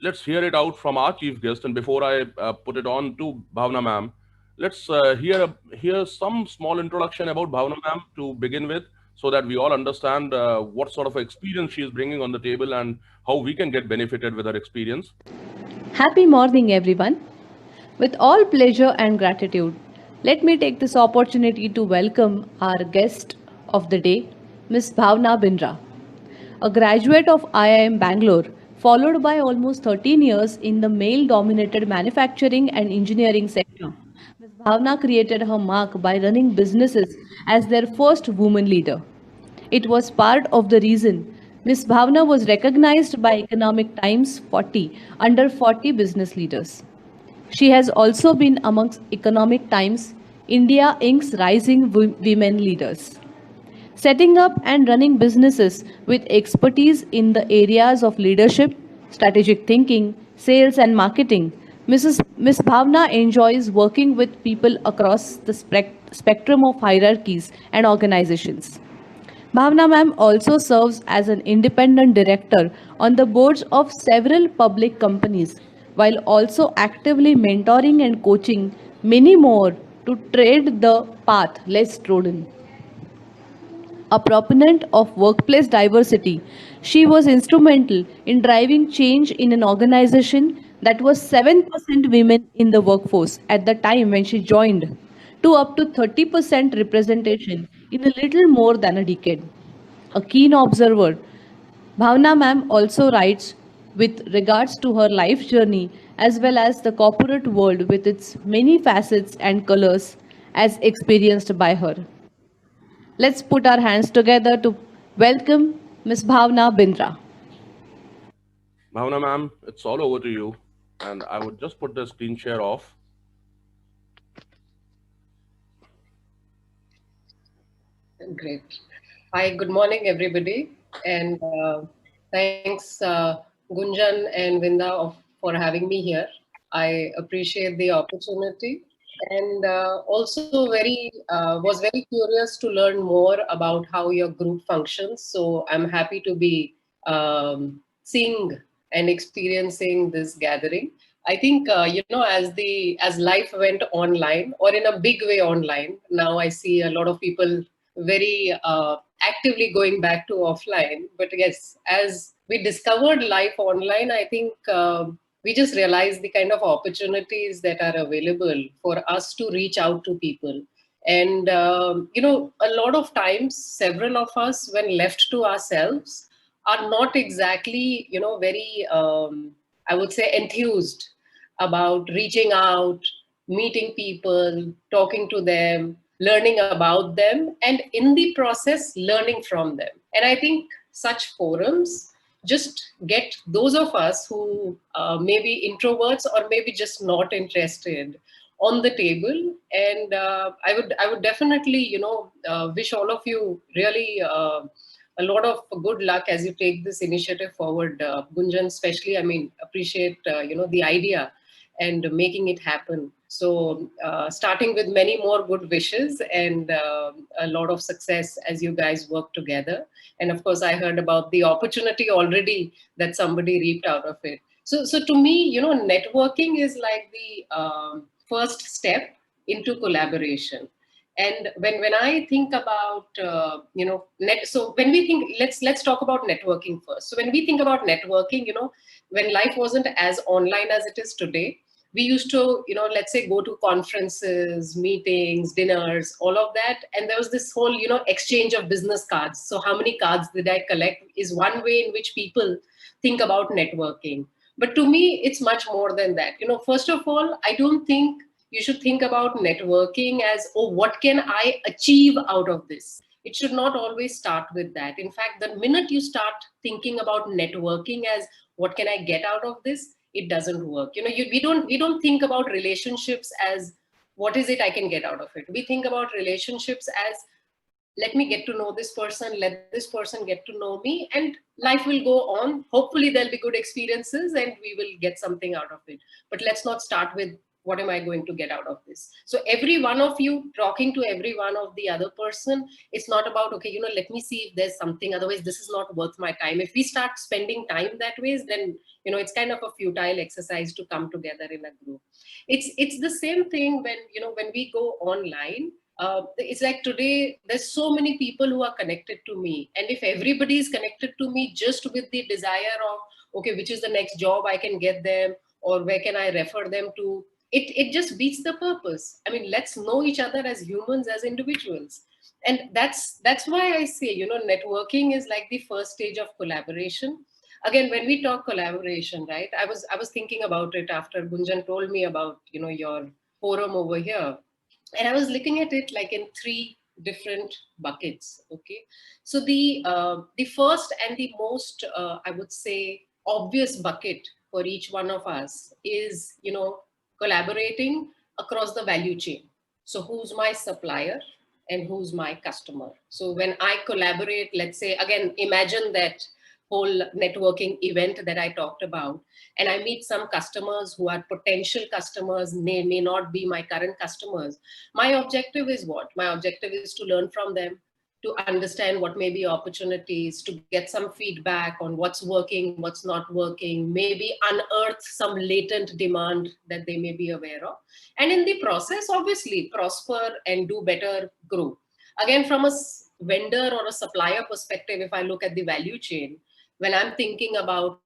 let's hear it out from our chief guest. And before I put it on to Bhavna ma'am, let's hear some small introduction about Bhavna ma'am to begin with, so that we all understand what sort of experience she is bringing on the table and how we can get benefited with her experience. Happy morning, everyone. With all pleasure and gratitude, let me take this opportunity to welcome our guest of the day, Ms. Bhavna Bindra, a graduate of IIM Bangalore, followed by almost 13 years in the male dominated manufacturing and engineering sector. Ms. Bhavna created her mark by running businesses as their first woman leader. It was part of the reason Ms. Bhavna was recognized by Economic Times 40 under 40 business leaders. She has also been amongst Economic Times India Inc.'s Rising Women Leaders. Setting up and running businesses with expertise in the areas of leadership, strategic thinking, sales, and marketing, Ms. Bhavna enjoys working with people across the spectrum of hierarchies and organizations. Bhavna ma'am also serves as an independent director on the boards of several public companies, while also actively mentoring and coaching many more to tread the path less trodden. A proponent of workplace diversity, she was instrumental in driving change in an organization that was 7% women in the workforce at the time when she joined, to up to 30% representation in a little more than a decade. A keen observer, Bhavna ma'am also writes with regards to her life journey as well as the corporate world with its many facets and colors as experienced by her. Let's put our hands together to welcome Ms. Bhavna Bindra. Bhavna ma'am, it's all over to you. And I would just put the screen share off. Great. Hi, good morning, everybody. And thanks, Gunjan and Vinda, for having me here. I appreciate the opportunity and also was very curious to learn more about how your group functions. So I'm happy to be seeing and experiencing this gathering. I think as life went online or in a big way online, now I see a lot of people very actively going back to offline. But yes, as we discovered life online, I think we just realized the kind of opportunities that are available for us to reach out to people. And, a lot of times, several of us, when left to ourselves, are not exactly, very, I would say, enthused about reaching out, meeting people, talking to them, learning about them, and in the process, learning from them. And I think such forums just get those of us who may be introverts or maybe just not interested on the table. And I would definitely wish all of you really a lot of good luck as you take this initiative forward. Gunjan especially, I mean, appreciate the idea and making it happen. So, starting with many more good wishes and a lot of success as you guys work together. And of course, I heard about the opportunity already that somebody reaped out of it. So to me, networking is like the first step into collaboration. And when I think about so when we think, let's talk about networking first. So when we think about networking, when life wasn't as online as it is today, we used to, let's say, go to conferences, meetings, dinners, all of that. And there was this whole, exchange of business cards. So how many cards did I collect is one way in which people think about networking. But to me, it's much more than that. First of all, I don't think you should think about networking as, oh, what can I achieve out of this? It should not always start with that. In fact, the minute you start thinking about networking as, what can I get out of this, it doesn't work. We don't think about relationships as, what is it I can get out of it. We think about relationships as, let me get to know this person, let this person get to know me, and life will go on. Hopefully there'll be good experiences and we will get something out of it. But let's not start with what am I going to get out of this? So every one of you talking to every one of the other person, it's not about, okay, let me see if there's something, otherwise this is not worth my time. If we start spending time that ways, then it's kind of a futile exercise to come together in a group. It's the same thing when when we go online. It's like today there's so many people who are connected to me, and if everybody is connected to me just with the desire of, okay, which is the next job I can get them, or where can I refer them to, it just beats the purpose. I mean, let's know each other as humans, as individuals. And that's why I say, networking is like the first stage of collaboration. Again, when we talk collaboration, right, I was thinking about it after Gunjan told me about your forum over here, and I was looking at it like in three different buckets. Okay, so the first and the most I would say obvious bucket for each one of us is collaborating across the value chain. So who's my supplier and who's my customer? So when I collaborate, let's say, again, imagine that whole networking event that I talked about, and I meet some customers who are potential customers, may not be my current customers. My objective is what? My objective is to learn from them, to understand what may be opportunities, to get some feedback on what's working, what's not working, maybe unearth some latent demand that they may be aware of. And in the process, obviously, prosper and do better, grow. Again, from a vendor or a supplier perspective, if I look at the value chain, when I'm thinking about,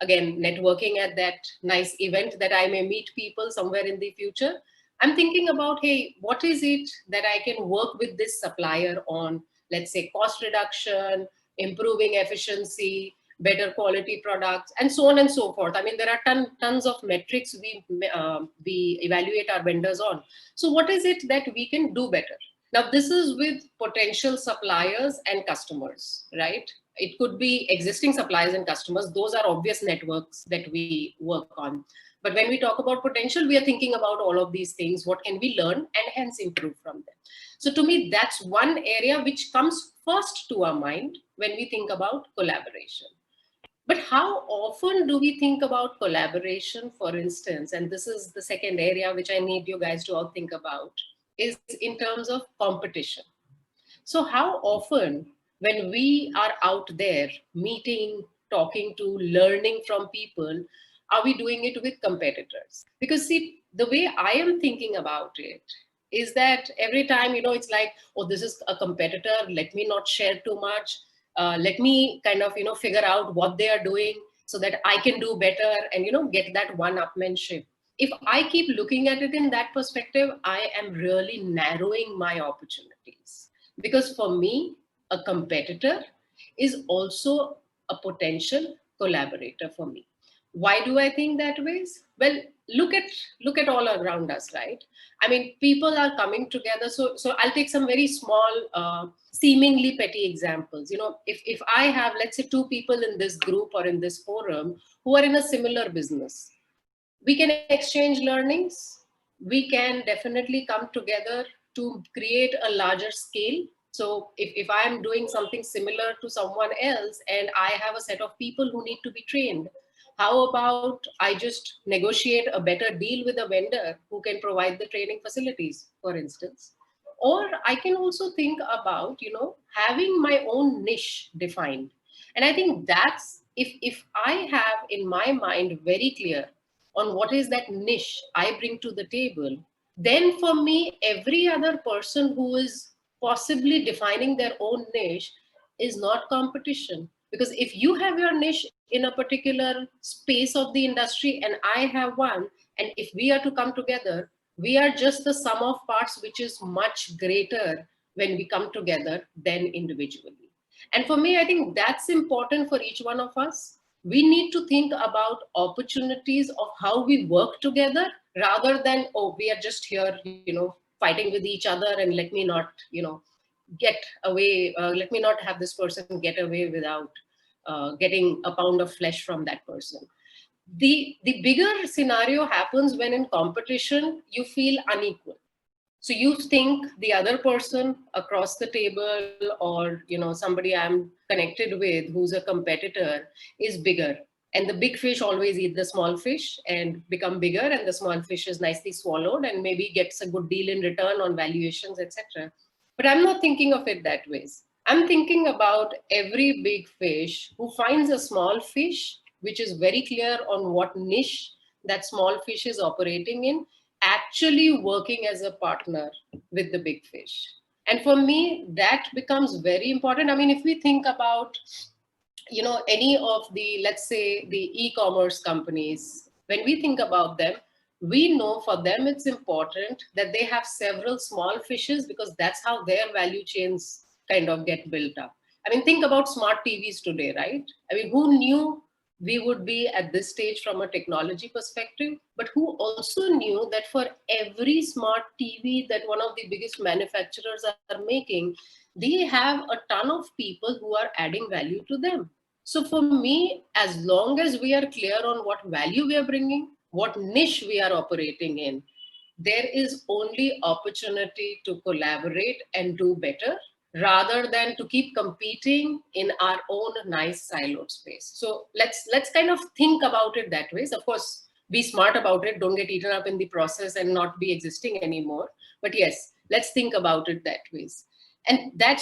again, networking at that nice event that I may meet people somewhere in the future, I'm thinking about, hey, what is it that I can work with this supplier on? Let's say cost reduction, improving efficiency, better quality products, and so on and so forth. I mean, there are tons of metrics we evaluate our vendors on. So what is it that we can do better? Now, this is with potential suppliers and customers, right? It could be existing suppliers and customers. Those are obvious networks that we work on. But when we talk about potential, we are thinking about all of these things. What can we learn and hence improve from them? So to me, that's one area which comes first to our mind when we think about collaboration. But how often do we think about collaboration, for instance, and this is the second area which I need you guys to all think about, is in terms of competition. So how often when we are out there meeting, talking to, learning from people, are we doing it with competitors? Because see, the way I am thinking about it is that every time, it's like, oh, this is a competitor, let me not share too much. Let me kind of, figure out what they are doing so that I can do better and, get that one-upmanship. If I keep looking at it in that perspective, I am really narrowing my opportunities. Because for me, a competitor is also a potential collaborator for me. Why do I think that ways? Well, look at all around us, right? I mean, people are coming together. So I'll take some very small, seemingly petty examples. If I have, let's say, two people in this group or in this forum who are in a similar business, we can exchange learnings. We can definitely come together to create a larger scale. So if I am doing something similar to someone else and I have a set of people who need to be trained, how about I just negotiate a better deal with a vendor who can provide the training facilities, for instance? Or I can also think about, having my own niche defined. And I think that's, if I have in my mind very clear on what is that niche I bring to the table, then for me, every other person who is possibly defining their own niche is not competition. Because if you have your niche in a particular space of the industry and I have one, and if we are to come together, we are just the sum of parts, which is much greater when we come together than individually. And for me, I think that's important for each one of us. We need to think about opportunities of how we work together rather than, oh, we are just here, fighting with each other and let me not, get away, let me not have this person get away without getting a pound of flesh from that person. The bigger scenario happens when in competition, you feel unequal. So you think the other person across the table or, somebody I'm connected with who's a competitor is bigger. And the big fish always eat the small fish and become bigger, and the small fish is nicely swallowed and maybe gets a good deal in return on valuations, etc. But I'm not thinking of it that way. I'm thinking about every big fish who finds a small fish, which is very clear on what niche that small fish is operating in, actually working as a partner with the big fish. And for me, that becomes very important. I mean, if we think about, any of the, let's say, the e-commerce companies, when we think about them, we know for them it's important that they have several small fishes, because that's how their value chains kind of get built up. I mean, think about smart TVs today, right? I mean, who knew we would be at this stage from a technology perspective, but who also knew that for every smart TV that one of the biggest manufacturers are making, they have a ton of people who are adding value to them. So for me, as long as we are clear on what value we are bringing, what niche we are operating in, there is only opportunity to collaborate and do better, rather than to keep competing in our own nice siloed space. So let's kind of think about it that way. So of course, be smart about it. Don't get eaten up in the process and not be existing anymore. But yes, let's think about it that way. And that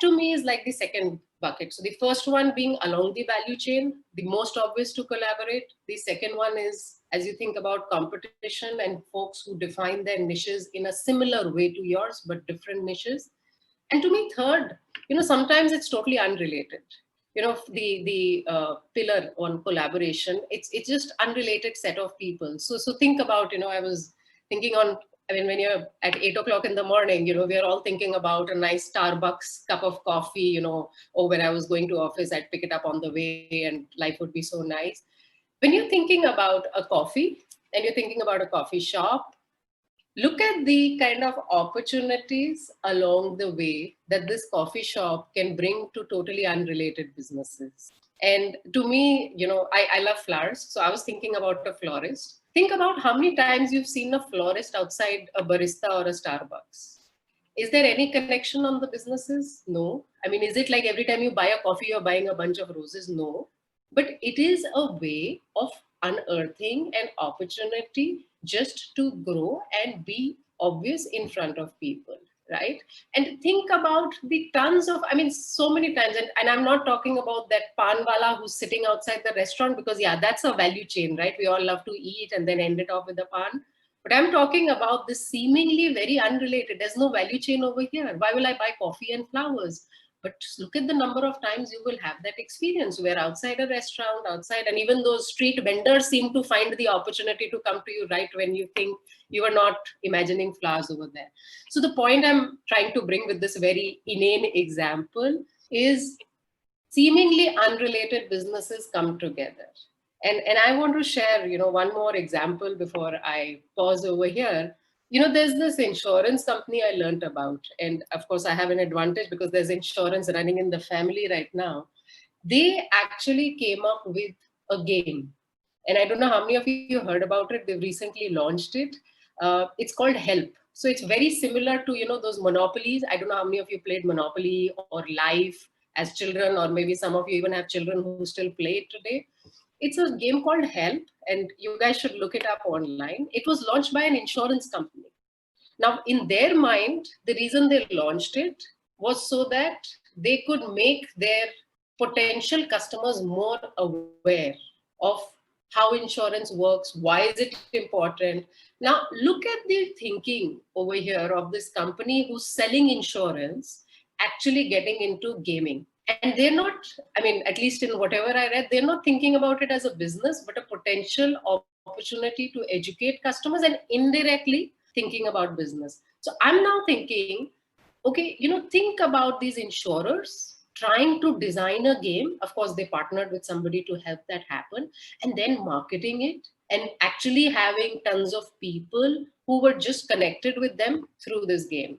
to me is like the second bucket. So the first one being along the value chain, the most obvious to collaborate. The second one is, as you think about competition and folks who define their niches in a similar way to yours, but different niches. And to me, third, sometimes it's totally unrelated. The pillar on collaboration, it's just unrelated set of people. So think about, I was thinking on, I mean, when you're at 8 o'clock in the morning, we are all thinking about a nice Starbucks cup of coffee, or when I was going to office, I'd pick it up on the way and life would be so nice. When you're thinking about a coffee and you're thinking about a coffee shop, look at the kind of opportunities along the way that this coffee shop can bring to totally unrelated businesses. And to me, I love flowers. So I was thinking about a florist. Think about how many times you've seen a florist outside a barista or a Starbucks. Is there any connection on the businesses? No. I mean, is it like every time you buy a coffee, you're buying a bunch of roses? No. But it is a way of unearthing an opportunity just to grow and be obvious in front of people, right? And think about the tons of, I mean, so many times, and I'm not talking about that panwala who's sitting outside the restaurant, because yeah, that's a value chain, right? We all love to eat and then end it off with a pan. But I'm talking about this seemingly very unrelated. There's no value chain over here. Why will I buy coffee and flowers? But look at the number of times you will have that experience where outside a restaurant, outside, and even those street vendors seem to find the opportunity to come to you right when you think you are not imagining flowers over there. So the point I'm trying to bring with this very inane example is seemingly unrelated businesses come together. And I want to share, one more example before I pause over here. There's this insurance company I learned about. And of course, I have an advantage because there's insurance running in the family right now. They actually came up with a game. And I don't know how many of you heard about it. They've recently launched it. It's called Help. So it's very similar to, those monopolies. I don't know how many of you played Monopoly or Life as children, or maybe some of you even have children who still play it today. It's a game called Help, and you guys should look it up online. It was launched by an insurance company. Now, in their mind, the reason they launched it was so that they could make their potential customers more aware of how insurance works, why is it important. Now, look at the thinking over here of this company who's selling insurance, actually getting into gaming. And they're not, I mean, at least in whatever I read, they're not thinking about it as a business, but a potential opportunity to educate customers and indirectly thinking about business. So I'm now thinking, okay, think about these insurers trying to design a game. Of course, they partnered with somebody to help that happen, and then marketing it and actually having tons of people who were just connected with them through this game.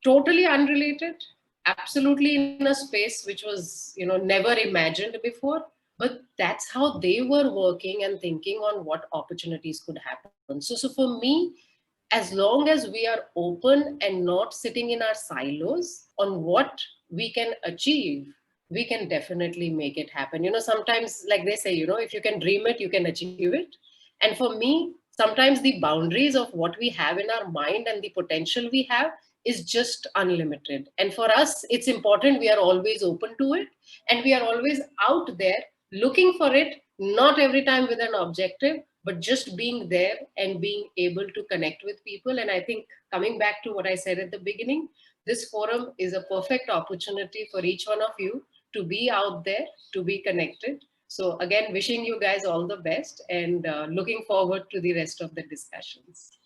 Totally unrelated, absolutely in a space which was, never imagined before. But that's how they were working and thinking on what opportunities could happen. So for me, as long as we are open and not sitting in our silos on what we can achieve we can definitely make it happen. Sometimes, like they say, if you can dream it, you can achieve it. And for me, sometimes the boundaries of what we have in our mind and the potential we have is just unlimited. And for us, it's important we are always open to it, and we are always out there looking for it, not every time with an objective, but just being there and being able to connect with people. And I think, coming back to what I said at the beginning, this forum is a perfect opportunity for each one of you to be out there, to be connected. So again, wishing you guys all the best, and looking forward to the rest of the discussions.